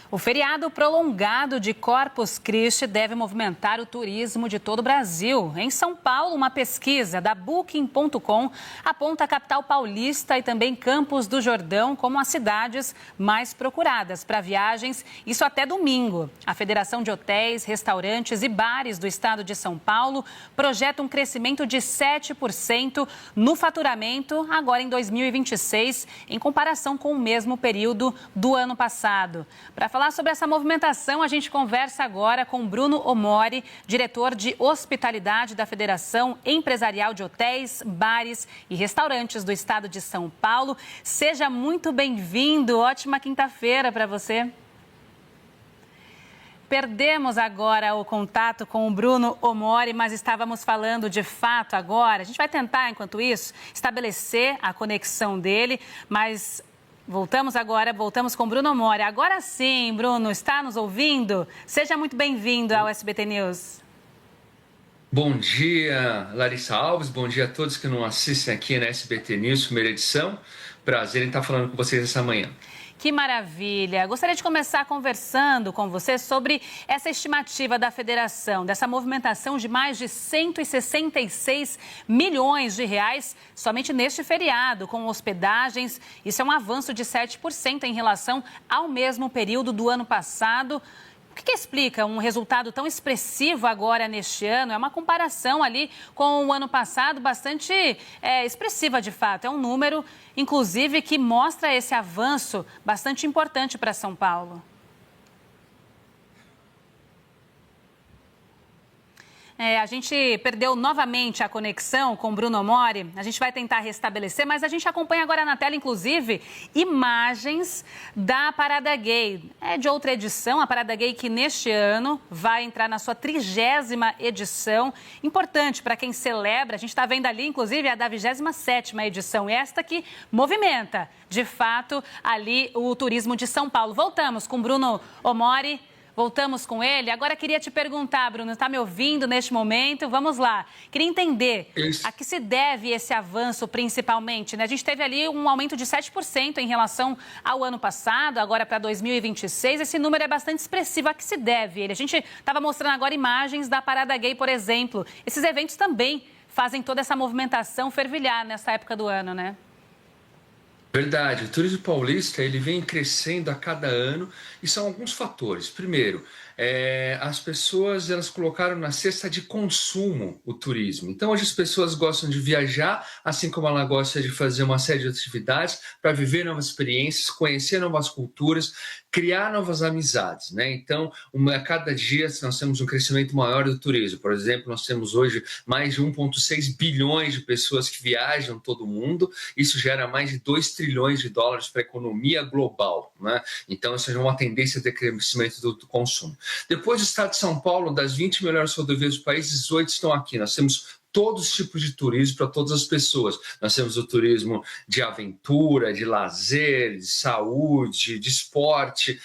O feriado prolongado de Corpus Christi deve movimentar o turismo de todo o Brasil. Em São Paulo, uma pesquisa da Booking.com aponta a capital paulista e também Campos do Jordão como as cidades mais procuradas para viagens, isso até domingo. A Federação de Hotéis, Restaurantes e Bares do estado de São Paulo projeta um crescimento de 7% no faturamento agora em 2026, em comparação com o mesmo período do ano passado. Para falar sobre essa movimentação, a gente conversa agora com Bruno Omori, diretor de hospitalidade da Federação Empresarial de Hotéis, Bares e Restaurantes do estado de São Paulo. Seja muito bem-vindo, ótima quinta-feira para você. Perdemos agora o contato com o Bruno Omori, mas estávamos falando de fato agora. A gente vai tentar, enquanto isso, estabelecer a conexão dele, mas... Voltamos com Bruno Omori. Agora sim, Bruno, está nos ouvindo? Seja muito bem-vindo ao SBT News. Bom dia, Larissa Alves. Bom dia a todos que nos assistem aqui na SBT News, primeira edição. Prazer em estar falando com vocês essa manhã. Que maravilha! Gostaria de começar conversando com você sobre essa estimativa da federação, dessa movimentação de mais de 166 milhões de reais somente neste feriado, com hospedagens. Isso é um avanço de 7% em relação ao mesmo período do ano passado. O que explica um resultado tão expressivo agora neste ano? É uma comparação ali com o ano passado bastante expressiva de fato. É um número, inclusive, que mostra esse avanço bastante importante para São Paulo. A gente perdeu novamente a conexão com o Bruno Omori. A gente vai tentar restabelecer, mas a gente acompanha agora na tela, inclusive, imagens da Parada Gay. É de outra edição, a Parada Gay que neste ano vai entrar na sua 30ª edição. Importante para quem celebra. A gente está vendo ali, inclusive, a da 27ª edição. Esta que movimenta, de fato, ali o turismo de São Paulo. Voltamos com o Bruno Omori. Voltamos com ele. Agora queria te perguntar, Bruno, está me ouvindo neste momento? Vamos lá. Queria entender a que se deve esse avanço principalmente, né? A gente teve ali um aumento de 7% em relação ao ano passado, agora para 2026. Esse número é bastante expressivo. A que se deve ele? A gente estava mostrando agora imagens da Parada Gay, por exemplo. Esses eventos também fazem toda essa movimentação fervilhar nessa época do ano, né? Verdade, o turismo paulista ele vem crescendo a cada ano e são alguns fatores. Primeiro, as pessoas elas colocaram na cesta de consumo o turismo. Então hoje as pessoas gostam de viajar, assim como ela gosta de fazer uma série de atividades para viver novas experiências, conhecer novas culturas, criar novas amizades, né? Então, a cada dia nós temos um crescimento maior do turismo. Por exemplo, nós temos hoje mais de 1,6 bilhões de pessoas que viajam todo mundo. Isso gera mais de 2 trilhões de dólares para a economia global, né? Então, isso é uma tendência de crescimento do consumo. Depois do estado de São Paulo, das 20 melhores rodovias do país, 18 estão aqui. Nós temos todos os tipos de turismo para todas as pessoas. Nós temos o turismo de aventura, de lazer, de saúde, de esporte,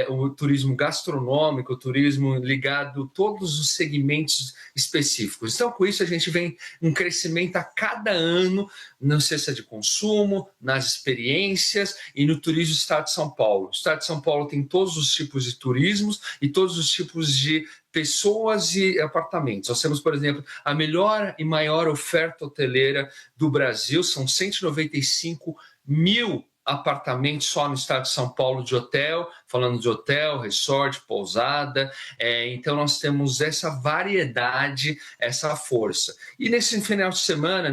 o turismo gastronômico, o turismo ligado a todos os segmentos específicos. Então, com isso, a gente vem um crescimento a cada ano na cesta de consumo, nas experiências e no turismo do estado de São Paulo. O estado de São Paulo tem todos os tipos de turismos e todos os tipos de pessoas e apartamentos. Nós temos, por exemplo, a melhor e maior oferta hoteleira do Brasil, são 195 mil apartamentos só no estado de São Paulo de hotel, falando de hotel, resort, pousada. Então nós temos essa variedade, essa força. E nesse final de semana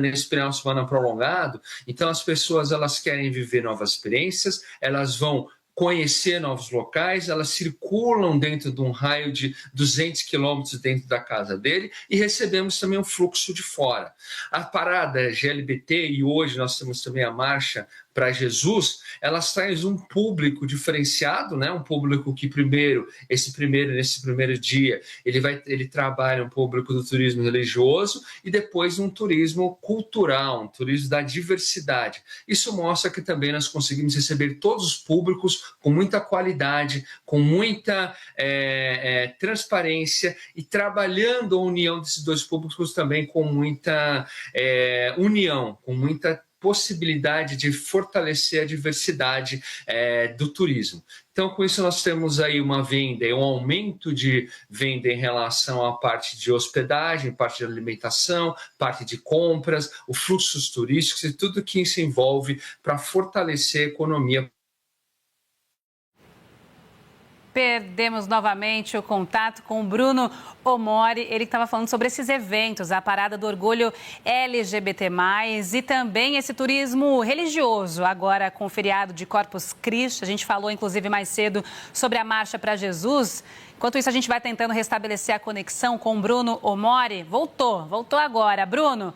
prolongado, então as pessoas elas querem viver novas experiências, elas vão conhecer novos locais, elas circulam dentro de um raio de 200 quilômetros dentro da casa dele e recebemos também um fluxo de fora. A parada GLBT e hoje nós temos também a marcha para Jesus, elas trazem um público diferenciado, né? Um público que nesse primeiro dia, ele trabalha um público do turismo religioso e depois um turismo cultural, um turismo da diversidade. Isso mostra que também nós conseguimos receber todos os públicos com muita qualidade, com muita transparência e trabalhando a união desses dois públicos também com muita união, com muita possibilidade de fortalecer a diversidade do turismo. Então, com isso, nós temos aí uma venda, um aumento de venda em relação à parte de hospedagem, parte de alimentação, parte de compras, os fluxos turísticos e tudo que isso envolve para fortalecer a economia. Perdemos novamente o contato com o Bruno Omori, ele que estava falando sobre esses eventos, a Parada do Orgulho LGBT+, e também esse turismo religioso, agora com o feriado de Corpus Christi. A gente falou, inclusive, mais cedo sobre a Marcha para Jesus. Enquanto isso, a gente vai tentando restabelecer a conexão com o Bruno Omori. Voltou agora. Bruno,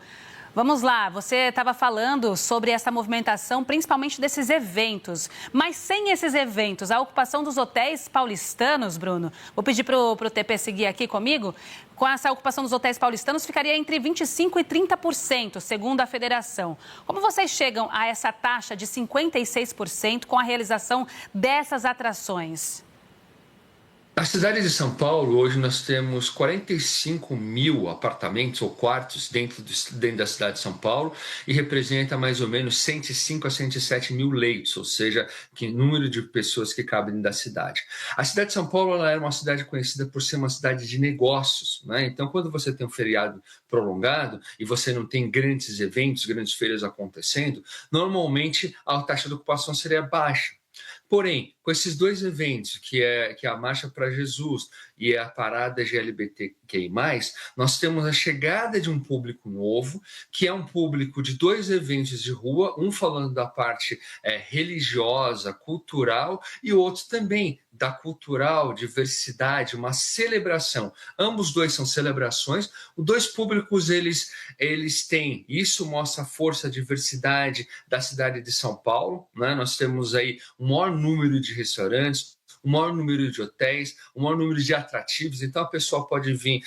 vamos lá, você estava falando sobre essa movimentação, principalmente desses eventos. Mas sem esses eventos, a ocupação dos hotéis paulistanos, Bruno, vou pedir para o TP seguir aqui comigo, com essa ocupação dos hotéis paulistanos ficaria entre 25% e 30%, segundo a federação. Como vocês chegam a essa taxa de 56% com a realização dessas atrações? Na cidade de São Paulo, hoje nós temos 45 mil apartamentos ou quartos dentro da cidade de São Paulo e representa mais ou menos 105 a 107 mil leitos, ou seja, que número de pessoas que cabem dentro da cidade. A cidade de São Paulo ela é uma cidade conhecida por ser uma cidade de negócios, né? Então, quando você tem um feriado prolongado e você não tem grandes eventos, grandes feiras acontecendo, normalmente a taxa de ocupação seria baixa. Porém, com esses dois eventos, que é a Marcha para Jesus e a Parada LGBTQI+, nós temos a chegada de um público novo, que é um público de dois eventos de rua, um falando da parte religiosa, cultural, e o outro também da cultural, diversidade, uma celebração. Ambos dois são celebrações. Os dois públicos, eles têm, isso mostra a força, a diversidade da cidade de São Paulo, né? Nós temos aí o maior número de restaurantes, o maior número de hotéis, o maior número de atrativos. Então, a pessoa pode vir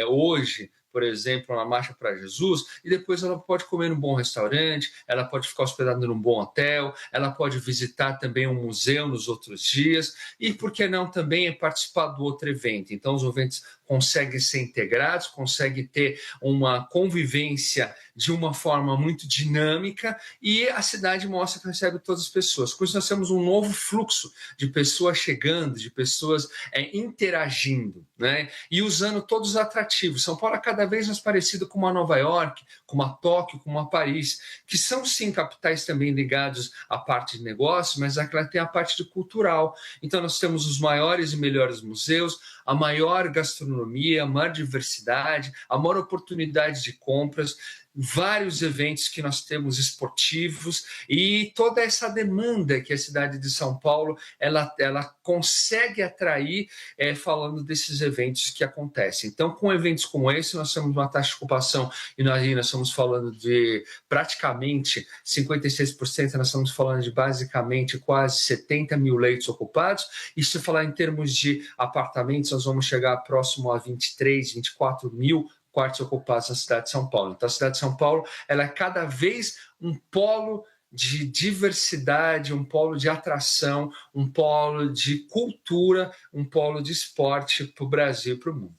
hoje, por exemplo, na Marcha para Jesus, e depois ela pode comer num bom restaurante, ela pode ficar hospedada num bom hotel, ela pode visitar também um museu nos outros dias, e por que não também participar do outro evento. Então, os eventos conseguem ser integrados, conseguem ter uma convivência de uma forma muito dinâmica e a cidade mostra que recebe todas as pessoas. Com isso, nós temos um novo fluxo de pessoas chegando, de pessoas interagindo, né? E usando todos os atrativos. São Paulo é cada vez mais parecido com uma Nova York, com uma Tóquio, com uma Paris, que são sim capitais também ligados à parte de negócios, mas ela tem a parte de cultural. Então, nós temos os maiores e melhores museus, a maior gastronomia, a maior diversidade, a maior oportunidade de compras, vários eventos que nós temos esportivos e toda essa demanda que a cidade de São Paulo ela consegue atrair falando desses eventos que acontecem. Então, com eventos como esse, nós temos uma taxa de ocupação e nós estamos falando de praticamente 56%, nós estamos falando de basicamente quase 70 mil leitos ocupados, e se falar em termos de apartamentos, nós vamos chegar próximo a 23, 24 mil quartos ocupados na cidade de São Paulo. Então, a cidade de São Paulo ela é cada vez um polo de diversidade, um polo de atração, um polo de cultura, um polo de esporte para o Brasil e para o mundo.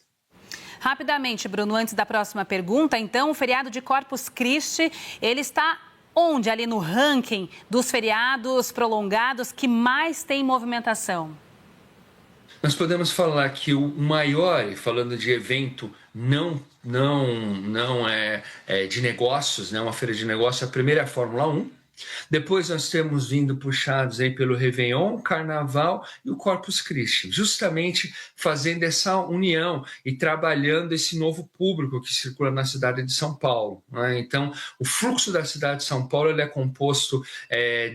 Rapidamente, Bruno, antes da próxima pergunta, então, o feriado de Corpus Christi, ele está onde ali no ranking dos feriados prolongados que mais tem movimentação? Nós podemos falar que o maior, falando de evento não é de negócios, né? Uma feira de negócios, a primeira é a Fórmula 1. Depois nós temos vindo puxados aí pelo Réveillon, Carnaval e o Corpus Christi, justamente fazendo essa união e trabalhando esse novo público que circula na cidade de São Paulo, né? Então, o fluxo da cidade de São Paulo ele é composto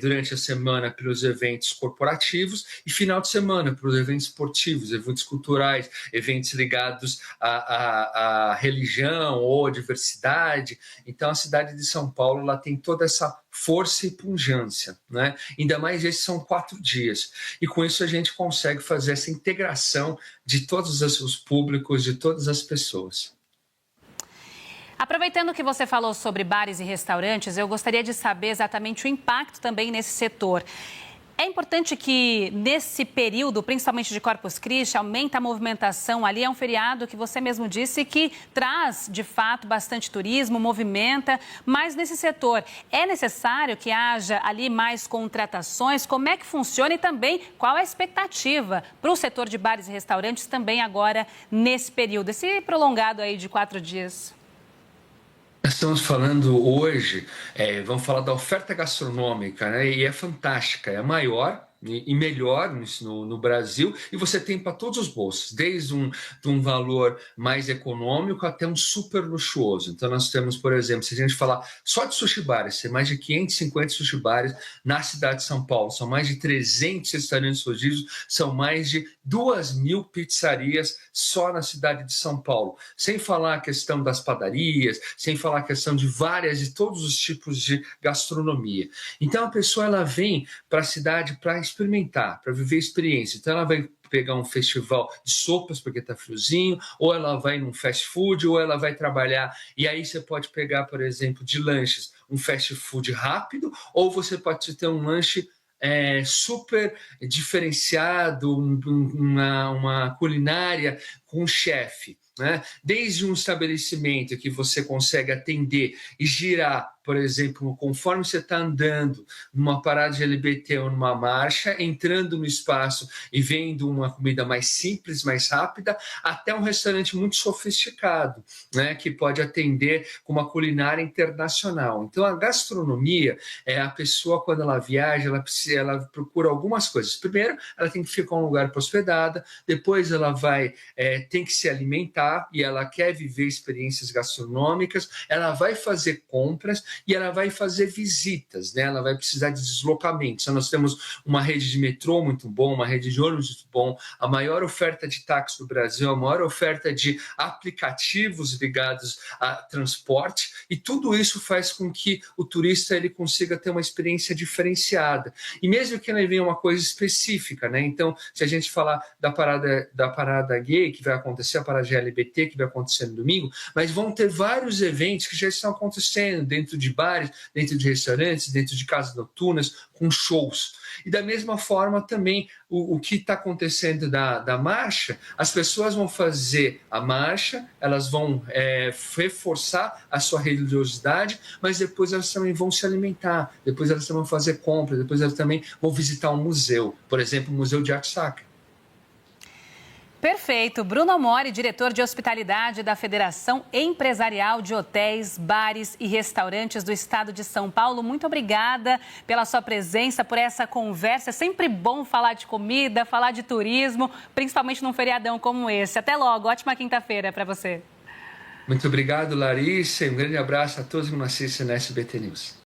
durante a semana pelos eventos corporativos e final de semana pelos eventos esportivos, eventos culturais, eventos ligados à religião ou à diversidade. Então, a cidade de São Paulo ela tem toda essa força e pungência, né? Ainda mais esses são 4 dias. E com isso a gente consegue fazer essa integração de todos os públicos, de todas as pessoas. Aproveitando que você falou sobre bares e restaurantes, eu gostaria de saber exatamente o impacto também nesse setor. É importante que nesse período, principalmente de Corpus Christi, aumenta a movimentação ali. É um feriado que você mesmo disse que traz, de fato, bastante turismo, movimenta. Mas nesse setor, é necessário que haja ali mais contratações? Como é que funciona e também qual é a expectativa para o setor de bares e restaurantes também agora nesse período, esse prolongado aí de 4 dias? Nós estamos falando hoje, vamos falar da oferta gastronômica, né? E é fantástica, é a maior e melhor no Brasil, e você tem para todos os bolsos, desde de um valor mais econômico até um super luxuoso. Então nós temos, por exemplo, se a gente falar só de sushi bares, tem mais de 550 sushi bares na cidade de São Paulo, são mais de 300 restaurantes rodízios, são mais de 2.000 pizzarias só na cidade de São Paulo, sem falar a questão das padarias, sem falar a questão de todos os tipos de gastronomia. Então a pessoa ela vem para a cidade para experimentar, para viver experiência. Então ela vai pegar um festival de sopas porque está friozinho, ou ela vai num fast food, ou ela vai trabalhar. E aí você pode pegar, por exemplo, de lanches, um fast food rápido, ou você pode ter um lanche super diferenciado, uma culinária com um chefe, né? Desde um estabelecimento que você consegue atender e girar, por exemplo, conforme você está andando numa parada de LBT ou numa marcha, entrando no espaço e vendo uma comida mais simples, mais rápida, até um restaurante muito sofisticado, né? Que pode atender com uma culinária internacional. Então, a gastronomia a pessoa, quando ela viaja, ela procura algumas coisas. Primeiro, ela tem que ficar em um lugar para hospedada, depois ela tem que se alimentar e ela quer viver experiências gastronômicas, ela vai fazer compras e ela vai fazer visitas, né? Ela vai precisar de deslocamentos. Então, nós temos uma rede de metrô muito bom, uma rede de ônibus muito bom, a maior oferta de táxi do Brasil, a maior oferta de aplicativos ligados a transporte, e tudo isso faz com que o turista ele consiga ter uma experiência diferenciada. E mesmo que ele venha uma coisa específica, né? Então, se a gente falar da parada gay, que vai acontecer, a parada LGBT, que vai acontecer no domingo, mas vão ter vários eventos que já estão acontecendo dentro de bares, dentro de restaurantes, dentro de casas noturnas, com shows. E da mesma forma também o que está acontecendo da marcha, as pessoas vão fazer a marcha, elas vão reforçar a sua religiosidade, mas depois elas também vão se alimentar, depois elas também vão fazer compras, depois elas também vão visitar um museu, por exemplo, o Museu de Artsakh. Perfeito. Bruno Mori, diretor de hospitalidade da Federação Empresarial de Hotéis, Bares e Restaurantes do Estado de São Paulo. Muito obrigada pela sua presença, por essa conversa. É sempre bom falar de comida, falar de turismo, principalmente num feriadão como esse. Até logo. Ótima quinta-feira para você. Muito obrigado, Larissa. Um grande abraço a todos que nos assistem na SBT News.